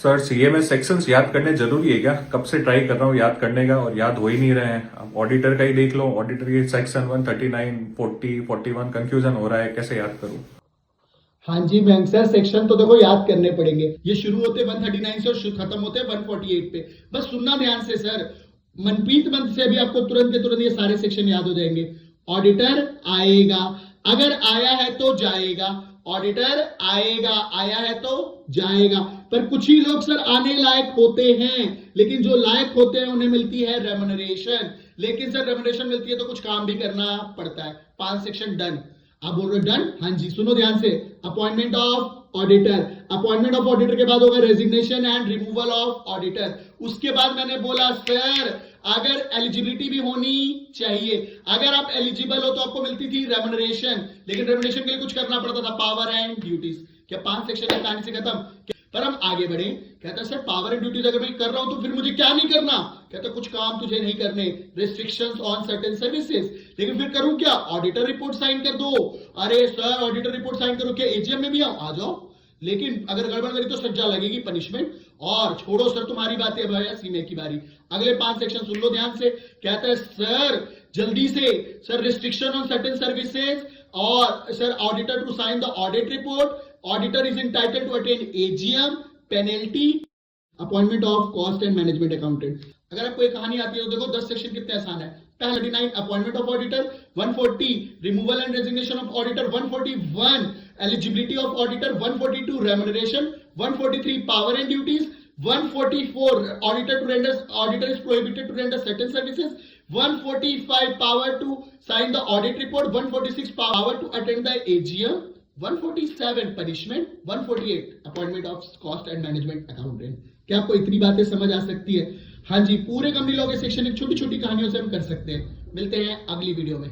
Sir CA में sections याद करने जरूरी है क्या? कब से ट्राई कर रहा हूँ याद करने का और याद हो ही नहीं रहे हैं। अब ऑडिटर का ही देख लो, ऑडिटर की सेक्शन 139, 40, 41 कंफ्यूजन हो रहा है, कैसे याद करूँ? हाँ जी बैंक सर, सेक्शन तो देखो याद करने पड़ेंगे। ये शुरू होते 139 से और खत्म होते 148 पे। बस सुनना ध्यान से सर, मनप्रीत मंथ से अभी आपको तुरंत के तुरंत ये सारे सेक्शन याद हो जाएंगे। ऑडिटर आएगा, अगर आया है तो जाएगा। ऑडिटर आएगा, आया है तो जाएगा। पर कुछ ही लोग सर आने लायक होते हैं, लेकिन जो लायक होते हैं उन्हें मिलती है रेम्युनरेशन। लेकिन सर रेम्युनरेशन मिलती है तो कुछ काम भी करना पड़ता है। 5 सेक्शन डन। आप बोल रहे डन? हाँ जी, सुनो ध्यान से। Appointment of auditor, appointment of auditor के बाद होगा resignation and removal of auditor. उसके बाद मैंने बोला सर अगर एलिजिबिलिटी भी होनी चाहिए। अगर आप एलिजिबल हो तो आपको मिलती थी रेम्युनरेशन, लेकिन रेम्युनरेशन के लिए कुछ करना पड़ता था, पावर एंड ड्यूटीज। क्या 5 सेक्शन की कहानी से खत्म? पर हम आगे बढ़े। कहता सर पावर एंड ड्यूटीज अगर मैं कर रहा हूं तो फिर मुझे क्या नहीं करना? कहता कुछ काम तुझे नहीं करने, रिस्ट्रिक्शंस ऑन सर्टेन सर्विसेज। लेकिन फिर करूं क्या? ऑडिटर रिपोर्ट साइन कर दो। अरे सर ऑडिटर रिपोर्ट साइन करो, क्या एजीएम में भी आ जाओ? लेकिन अगर गड़बड़ करी तो सजा लगेगी, पनिशमेंट। और छोड़ो सर तुम्हारी बातें, भैया सीमे की बारी। अगले 5 सेक्शन सुन लो ध्यान से। कहता है सर जल्दी से sir restriction on certain services और sir auditor to sign the audit report. Auditor is entitled to attend AGM, penalty, appointment of cost and management accountant. अगर आपको एक कहानी आती है तो देखो 10 सेक्शन कितने आसान है। 39 appointment of auditor, 140 removal and resignation of auditor, 141 eligibility of auditor, 142 remuneration, 143 power and duties, 144 auditor is prohibited to render certain services, 145 power to sign the audit report, 146 power to attend the AGM, 147 punishment, 148 appointment of cost and management accountant। क्या आपको इतनी बातें समझ आ सकती है? हाँ जी, पूरे company law के सेक्शन एक छोटी छोटी कहानियों से हम कर सकते हैं। मिलते हैं अगली वीडियो में।